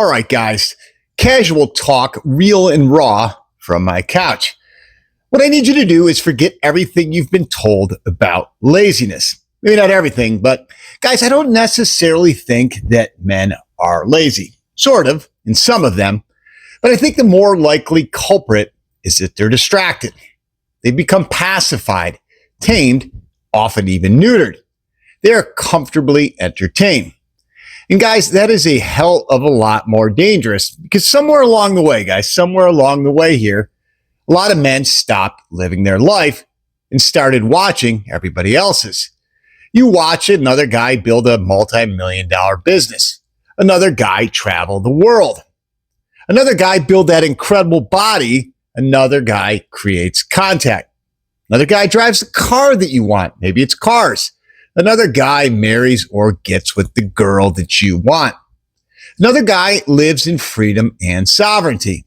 All right, guys, casual talk, real and raw from my couch. What I need you to do is forget everything you've been told about laziness. Maybe not everything, but guys, I don't necessarily think that men are lazy. Sort of, in some of them. But I think the more likely culprit is that they're distracted. They become pacified, tamed, often even neutered. They are comfortably entertained. And guys, that is a hell of a lot more dangerous because somewhere along the way, guys, somewhere along the way here, a lot of men stopped living their life and started watching everybody else's. You watch another guy build a multi-million-dollar business. Another guy travel the world. Another guy build that incredible body. Another guy creates contact. Another guy drives the car that you want. Maybe it's cars. Another guy marries or gets with the girl that you want. Another guy lives in freedom and sovereignty.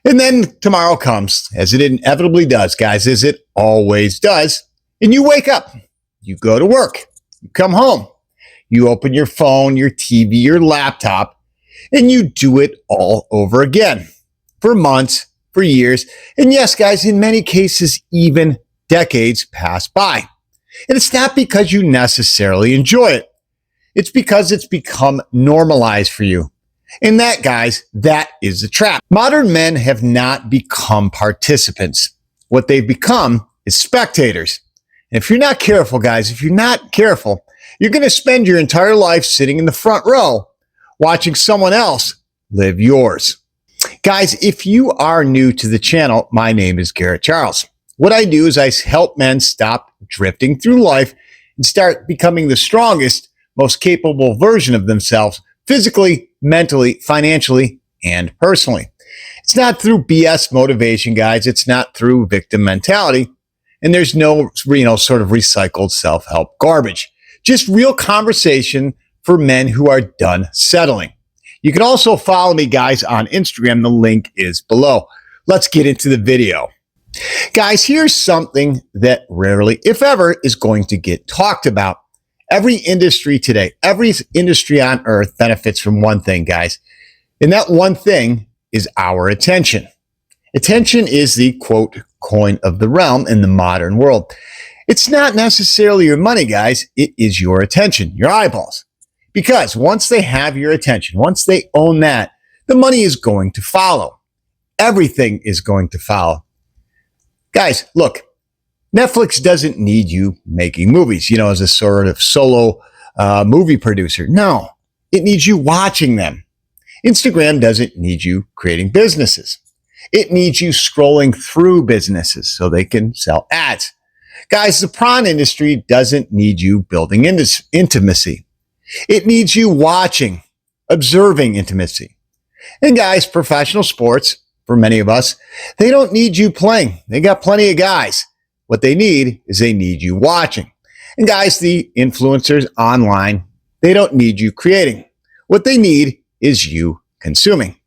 And then tomorrow comes, as it inevitably does, guys, as it always does, and you wake up, you go to work, you come home, you open your phone, your TV, your laptop, and you do it all over again for months, for years, and yes, guys, in many cases, even decades pass by. And it's not because you necessarily enjoy it. It's because it's become normalized for you. And that, guys, that is the trap. Modern men have not become participants. What they've become is spectators. And if you're not careful, guys, if you're not careful, you're going to spend your entire life sitting in the front row watching someone else live yours. Guys, if you are new to the channel, my name is Garrett Charles. What I do is I help men stop drifting through life and start becoming the strongest, most capable version of themselves, physically, mentally, financially, and personally. It's not through BS motivation, guys. It's not through victim mentality. And there's no, sort of recycled self-help garbage. Just real conversation for men who are done settling. You can also follow me, guys, on Instagram. The link is below. Let's get into the video. Guys, here's something that rarely, if ever, is going to get talked about. Every industry today, every industry on earth benefits from one thing, guys. And that one thing is our attention. Attention is the, quote, coin of the realm in the modern world. It's not necessarily your money, guys. It is your attention, your eyeballs. Because once they have your attention, once they own that, the money is going to follow. Everything is going to follow. Guys, look, Netflix doesn't need you making movies, as a sort of solo movie producer. No, it needs you watching them. Instagram doesn't need you creating businesses. It needs you scrolling through businesses so they can sell ads. Guys, the porn industry doesn't need you building intimacy. It needs you watching, observing intimacy. And guys, professional sports, for many of us, they don't need you playing. They got plenty of guys. What they need is they need you watching. And guys, the influencers online, they don't need you creating. What they need is you consuming.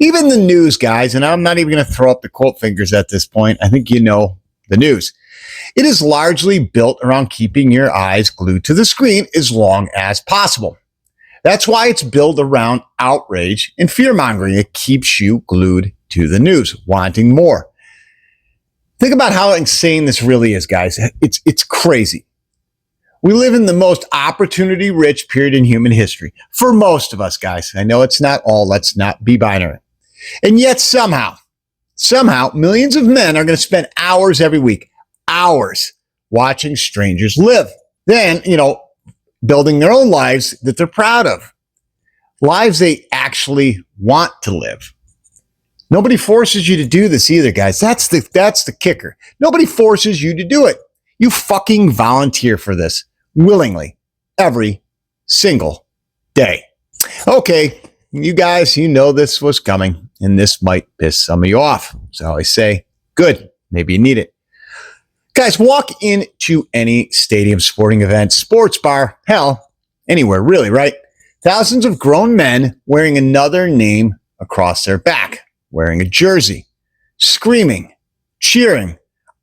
Even the news, guys, and I'm not even going to throw up the quote fingers at this point. I think you know the news. It is largely built around keeping your eyes glued to the screen as long as possible. That's why it's built around outrage and fear-mongering. It keeps you glued to the news, wanting more. Think about how insane this really is, guys. It's crazy. We live in the most opportunity-rich period in human history. For most of us, guys. I know it's not all. Let's not be binary. And yet somehow, millions of men are going to spend hours every week, hours, watching strangers live. Then, building their own lives that they're proud of. Lives they actually want to live. Nobody forces you to do this either, guys. That's the kicker. Nobody forces you to do it. You fucking volunteer for this willingly every single day. Okay, you guys, this was coming, and this might piss some of you off. So I say, good, maybe you need it. Guys, walk into any stadium, sporting event, sports bar, hell, anywhere really, right? Thousands of grown men wearing another name across their back. Wearing a jersey, screaming, cheering,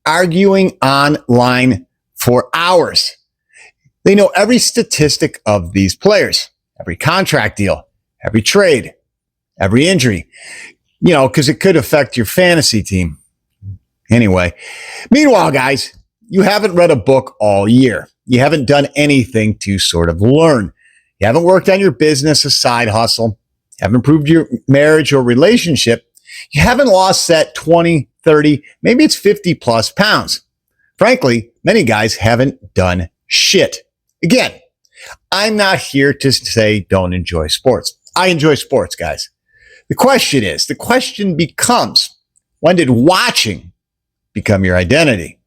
arguing online for hours. They know every statistic of these players, every contract deal, every trade, every injury, because it could affect your fantasy team. Anyway, meanwhile, guys, you haven't read a book all year. You haven't done anything to sort of learn. You haven't worked on your business, a side hustle. You haven't improved your marriage or relationship. You haven't lost that 20, 30, maybe it's 50 plus pounds. Frankly, many guys haven't done shit. Again, I'm not here to say don't enjoy sports. I enjoy sports, guys. The question becomes, when did watching become your identity?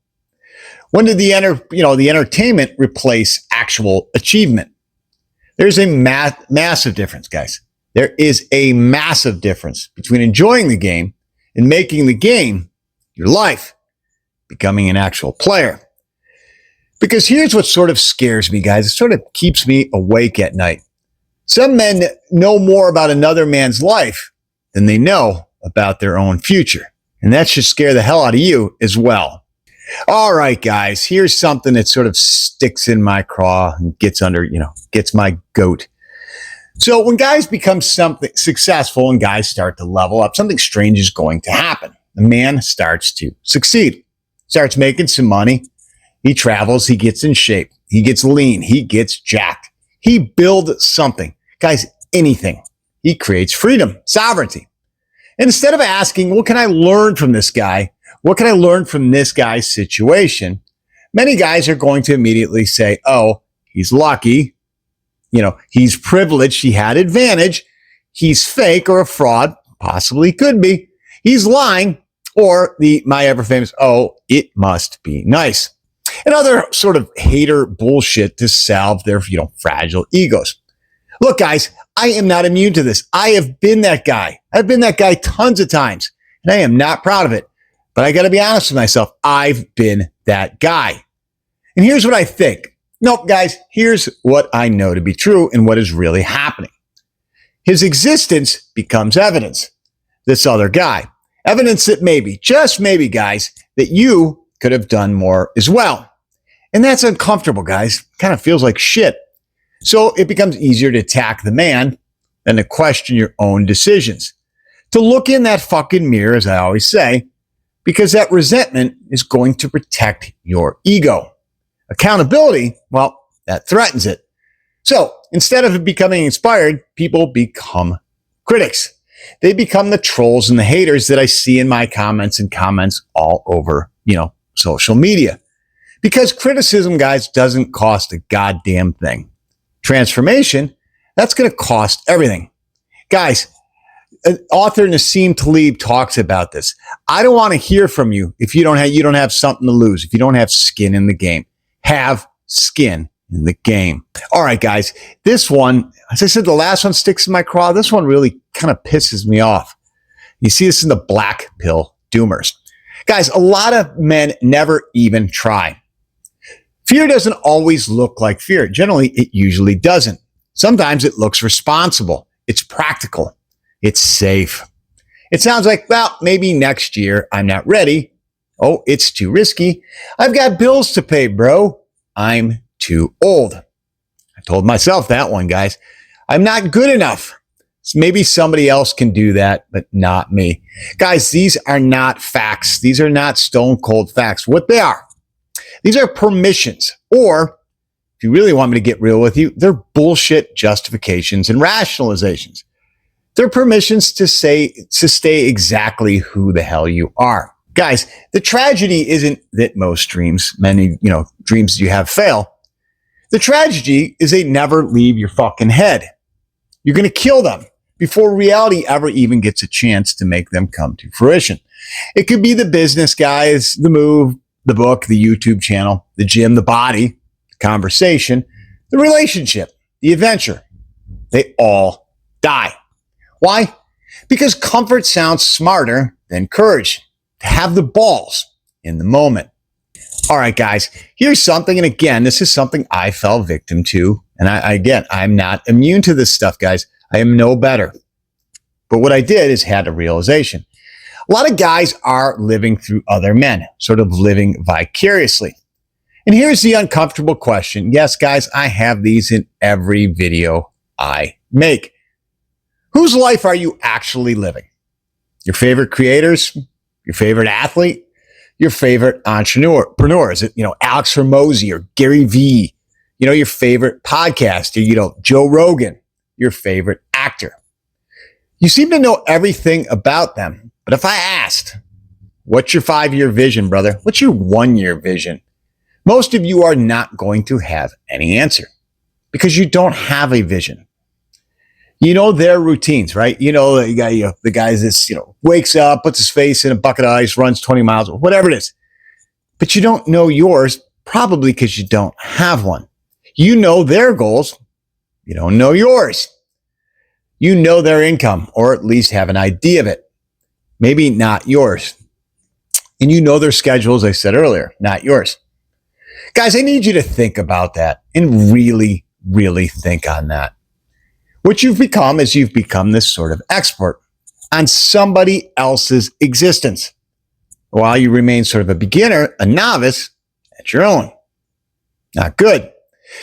When did the entertainment replace actual achievement? There's a massive difference, guys. There is a massive difference between enjoying the game and making the game your life, becoming an actual player. Because here's what sort of scares me, guys. It sort of keeps me awake at night. Some men know more about another man's life than they know about their own future. And that should scare the hell out of you as well. All right, guys, here's something that sort of sticks in my craw and gets my goat. So when guys become something successful and guys start to level up, something strange is going to happen. The man starts to succeed, starts making some money. He travels, he gets in shape, he gets lean, he gets jacked. He builds something. Guys, anything. He creates freedom, sovereignty. And instead of asking, what can I learn from this guy? What can I learn from this guy's situation? Many guys are going to immediately say, oh, he's lucky. He's privileged. He had advantage. He's fake or a fraud. Possibly could be. He's lying. Or my ever famous, oh, it must be nice. And other sort of hater bullshit to salve their, fragile egos. Look, guys, I am not immune to this. I have been that guy. I've been that guy tons of times, and I am not proud of it. But I got to be honest with myself. I've been that guy. And here's what I think. Nope, guys, here's what I know to be true and what is really happening. His existence becomes evidence. This other guy. Evidence that maybe, just maybe, guys, that you could have done more as well. And that's uncomfortable, guys. Kind of feels like shit. So it becomes easier to attack the man than to question your own decisions. To look in that fucking mirror, as I always say, because that resentment is going to protect your ego. Accountability, well, that threatens it. So instead of becoming inspired, people become critics. They become the trolls and the haters that I see in my comments all over, social media. Because criticism, guys, doesn't cost a goddamn thing. Transformation, that's going to cost everything. Guys, author Nassim Taleb talks about this. I don't want to hear from you if you don't have something to lose, if you don't have skin in the game. Have skin in the game. All right, guys, this one, as I said, the last one sticks in my craw. This one really kind of pisses me off. You see this in the black pill doomers. Guys, a lot of men never even try. Fear doesn't always look like fear. Generally, it usually doesn't. Sometimes it looks responsible. It's practical. It's safe. It sounds like, well, maybe next year. I'm not ready. Oh, it's too risky. I've got bills to pay, bro. I'm too old. I told myself that one, guys. I'm not good enough. So maybe somebody else can do that, but not me. Guys, these are not facts. These are not stone cold facts. What they are, these are permissions, or if you really want me to get real with you, they're bullshit justifications and rationalizations. They're permissions to stay exactly who the hell you are. Guys, the tragedy isn't that most dreams, dreams you have fail. The tragedy is they never leave your fucking head. You're going to kill them before reality ever even gets a chance to make them come to fruition. It could be the business, guys, the move, the book, the YouTube channel, the gym, the body, the conversation, the relationship, the adventure. They all die. Why? Because comfort sounds smarter than courage. To have the balls in the moment. All right, guys, here's something. And again, this is something I fell victim to. And I'm not immune to this stuff, guys. I am no better. But what I did is had a realization. A lot of guys are living through other men, sort of living vicariously. And here's the uncomfortable question. Yes, guys, I have these in every video I make. Whose life are you actually living? Your favorite creators? Your favorite athlete? Your favorite entrepreneur? Is it, Alex Hormozy or Gary Vee? Your favorite podcaster, Joe Rogan, your favorite actor. You seem to know everything about them. But if I asked, what's your 5-year vision, brother? What's your 1-year vision? Most of you are not going to have any answer because you don't have a vision. You know their routines, right? The guy that wakes up, puts his face in a bucket of ice, runs 20 miles, whatever it is. But you don't know yours, probably because you don't have one. You know their goals. You don't know yours. You know their income, or at least have an idea of it. Maybe not yours. And you know their schedule, as I said earlier, not yours. Guys, I need you to think about that and really, really think on that. What you've become is you've become this sort of expert on somebody else's existence, while you remain sort of a beginner, a novice at your own. Not good.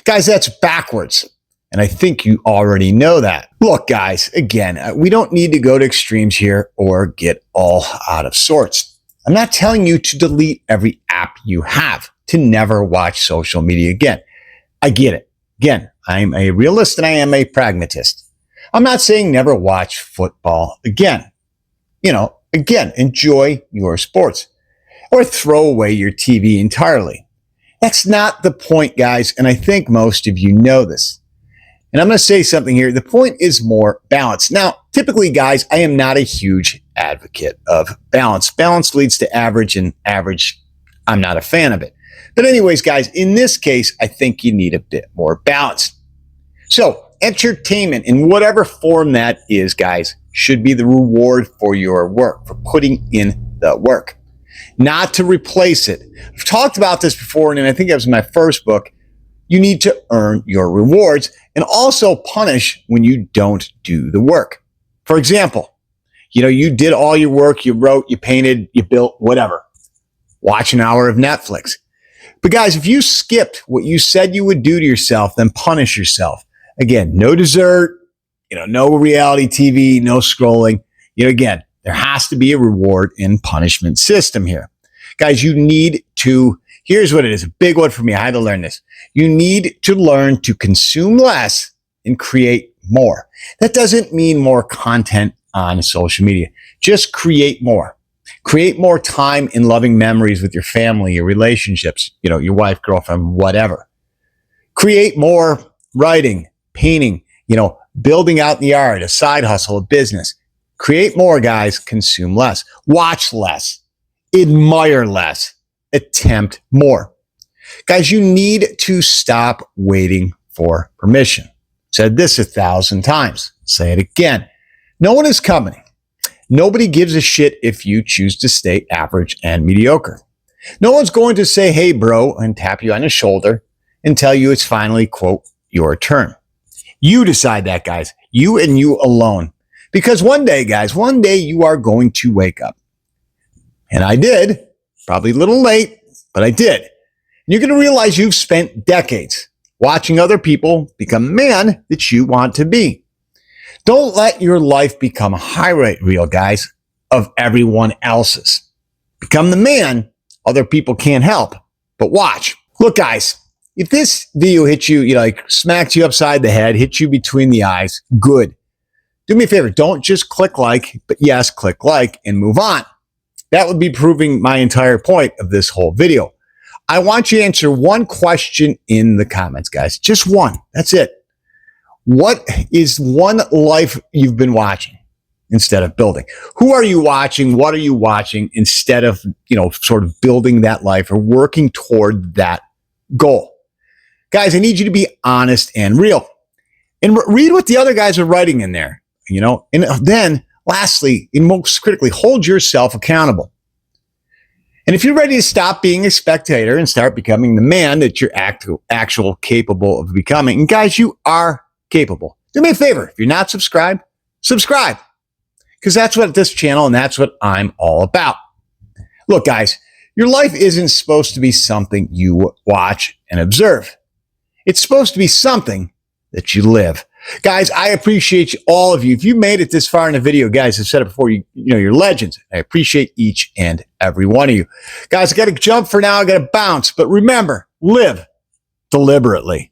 Guys, that's backwards. And I think you already know that. Look, guys, again, we don't need to go to extremes here or get all out of sorts. I'm not telling you to delete every app you have, to never watch social media again. I get it. Again, I'm a realist and I am a pragmatist. I'm not saying never watch football again. Again, enjoy your sports or throw away your TV entirely. That's not the point, guys, and I think most of you know this. And I'm going to say something here. The point is more balance. Now, typically, guys, I am not a huge advocate of balance. Balance leads to average, and average, I'm not a fan of it. But anyways, guys, in this case, I think you need a bit more balance. So, entertainment, in whatever form that is, guys, should be the reward for your work, for putting in the work, not to replace it. I've talked about this before, and I think it was in my first book. You need to earn your rewards and also punish when you don't do the work. For example, you did all your work, you wrote, you painted, you built, whatever. Watch an hour of Netflix. But guys, if you skipped what you said you would do to yourself, then punish yourself. Again, no dessert, no reality TV, no scrolling. Again, there has to be a reward and punishment system here. Guys, you need to, here's what it is, a big one for me. I had to learn this. You need to learn to consume less and create more. That doesn't mean more content on social media. Just create more. Create more time in loving memories with your family, your relationships, your wife, girlfriend, whatever. Create more writing, painting, building out in the yard, a side hustle, a business. Create more, guys. Consume less. Watch less. Admire less. Attempt more. Guys, you need to stop waiting for permission. Said this 1,000 times. Say it again. No one is coming. Nobody gives a shit if you choose to stay average and mediocre. No one's going to say, hey, bro, and tap you on the shoulder and tell you it's finally, quote, your turn. You decide that, guys. You and you alone. Because one day, guys, you are going to wake up. And I did. Probably a little late, but I did. And you're going to realize you've spent decades watching other people become the man that you want to be. Don't let your life become a highlight reel, guys, of everyone else's. Become the man other people can't help, but watch. Look, guys, if this video hits you, smacks you upside the head, hits you between the eyes, good. Do me a favor. Don't just click like, but yes, click like and move on. That would be proving my entire point of this whole video. I want you to answer one question in the comments, guys. Just one. That's it. What is one life you've been watching instead of building? Who are you watching? What are you watching instead of, sort of building that life or working toward that goal? Guys, I need you to be honest and real. And read what the other guys are writing in there, And then, lastly, and most critically, hold yourself accountable. And if you're ready to stop being a spectator and start becoming the man that you're actual capable of becoming, and guys, you are capable. Do me a favor. If you're not subscribed, subscribe. Because that's what this channel and that's what I'm all about. Look, guys, your life isn't supposed to be something you watch and observe. It's supposed to be something that you live. Guys, I appreciate all of you. If you made it this far in the video, guys, I've said it before, you're legends. I appreciate each and every one of you. Guys, I got to jump for now. I got to bounce. But remember, live deliberately.